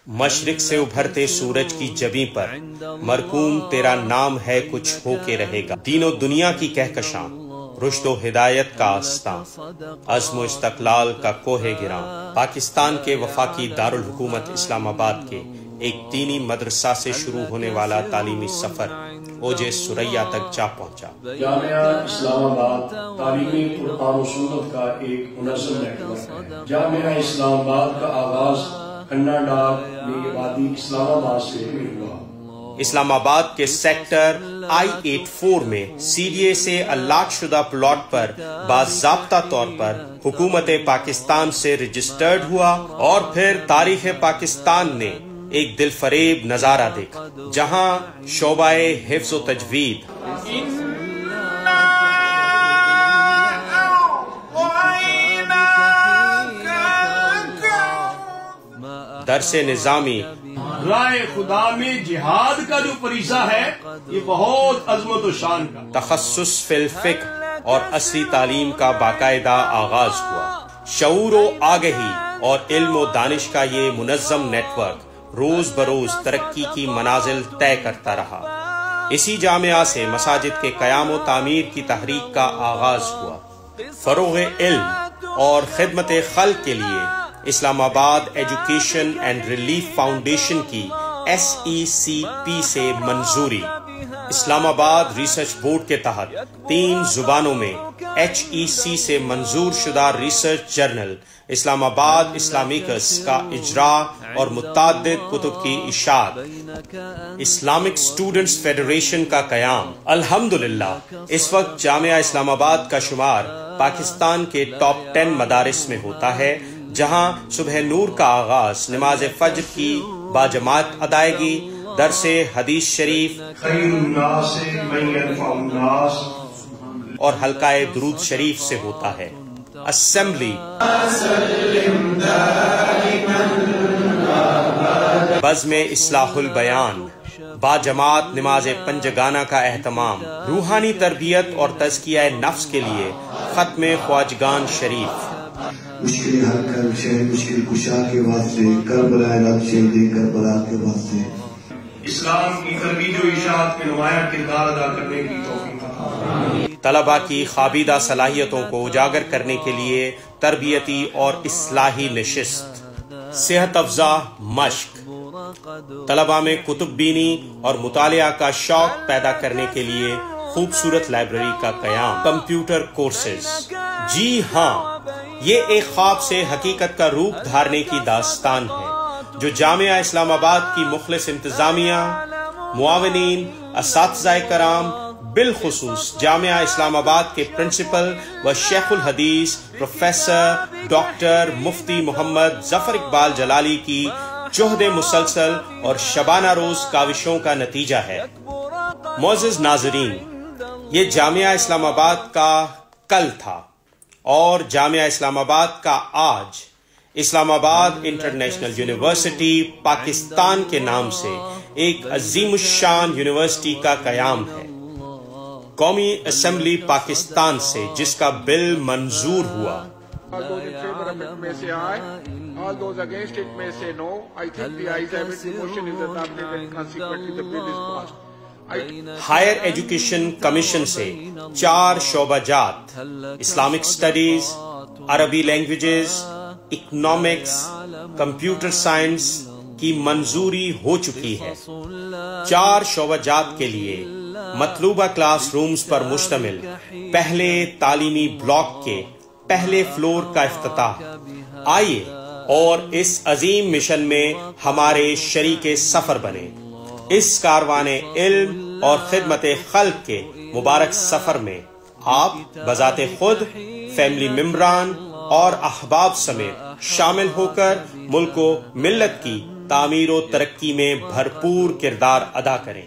مشرق سے ابھرتے سورج کی جبیں پر مرکوم تیرا نام ہے کچھ ہو کے رہے گا. دین و دنیا کی کہکشاں، رشد و ہدایت کا آستاں، عزم و استقلال کا کوہ گراں. پاکستان کے وفاقی دارالحکومت اسلام آباد کے ایک دینی مدرسہ سے شروع ہونے والا تعلیمی سفر اوج ثریا تک جا پہنچا. جامعہ اسلام آباد تعلیمی قرآن و سنت کا ایک منظم نیٹ ورک ہے. جامعہ اسلام آباد کا آغاز کنڈا ڈاک وادی اسلام آباد سے ہوا. اسلام آباد کے سیکٹر I-84 میں CDA سے الاٹ شدہ پلاٹ پر باضابطہ طور پر حکومت پاکستان سے رجسٹرڈ ہوا اور پھر تاریخ پاکستان نے ایک دل فریب نظارہ دیکھا جہاں شعبہ حفظ و تجوید، درس نظامی، رائے خدا میں جہاد کا جو فریضہ ہے یہ بہت عظمت و شان کا، تخصص فی الفقہ اور عصری تعلیم کا باقاعدہ آغاز ہوا. شعور و آگہی اور علم و دانش کا یہ منظم نیٹ ورک روز بروز ترقی کی منازل طے کرتا رہا. اسی جامعہ سے مساجد کے قیام و تعمیر کی تحریک کا آغاز ہوا. فروغ علم اور خدمت خلق کے لیے اسلام آباد ایجوکیشن اینڈ ریلیف فاؤنڈیشن کی SECP سے منظوری. اسلام آباد ریسرچ بورڈ کے تحت 3 زبانوں میں HEC سے منظور شدہ ریسرچ جرنل اسلام آباد اسلامیکس کا اجرا اور متعدد کتب کی اشاعت. اسلامک اسٹوڈنٹس فیڈریشن کا قیام. الحمدللہ اس وقت جامعہ اسلام آباد کا شمار پاکستان کے ٹاپ 10 مدارس میں ہوتا ہے جہاں صبح نور کا آغاز نماز فجر کی باجماعت ادائیگی، درس حدیث شریف خیر الناس من ينفع الناس اور حلقہ درود شریف سے ہوتا ہے. اسمبلی، بزم اصلاح البیان، باجماعت نماز پنجگانہ کا اہتمام، روحانی تربیت اور تزکیہ نفس کے لیے ختم خواجگان شریف. مشکل حل کر شہر مشکل کشا کے واسطے، کربلا رات شہید کربلا کے واسطے. اسلام کی ترویج و اشاعت میں نمایاں کردار ادا کرنے کی توفیق عطا. طلباء کی خوابیدہ صلاحیتوں کو اجاگر کرنے کے لیے تربیتی اور اصلاحی نشست. صحت افزا مشق، طلباء میں کتب بینی اور مطالعہ کا شوق پیدا کرنے کے لیے خوبصورت لائبریری کا قیام. Computer courses. جی ہاں، یہ ایک خواب سے حقیقت کا روپ دھارنے کی داستان ہے جو جامعہ اسلام آباد کی مخلص انتظامیہ، معاونین، اساتذہ کرام، بالخصوص جامعہ اسلام آباد کے پرنسپل و شیخ الحدیث پروفیسر ڈاکٹر مفتی محمد ظفر اقبال جلالی کی جہد مسلسل اور شبانہ روز کاوشوں کا نتیجہ ہے. معزز ناظرین، یہ جامعہ اسلام آباد کا کل تھا اور جامعہ اسلام آباد کا آج. اسلام آباد انٹرنیشنل یونیورسٹی پاکستان کے نام سے ایک عظیم الشان یونیورسٹی کا قیام ہے. قومی اسمبلی پاکستان سے جس کا بل منظور ہوا. All those in favor of it may say aye. All those against it may say no. I think the ayes have it. The motion is adopted and consequently the bill is passed. Higher education commission سے 4 شعبہ جات، Islamic studies, عربی languages, economics, computer science کی منظوری ہو چکی ہے. 4 شعبہ جات کے لیے مطلوبہ کلاس رومز پر مشتمل پہلے تعلیمی بلاک کے پہلے فلور کا افتتاح. آئیے اور اس عظیم مشن میں ہمارے شریک سفر بنے. اس کاروان علم اور خدمت خلق کے مبارک سفر میں آپ بذات خود، فیملی ممبران اور احباب سمیت شامل ہو کر ملک و ملت کی تعمیر و ترقی میں بھرپور کردار ادا کریں.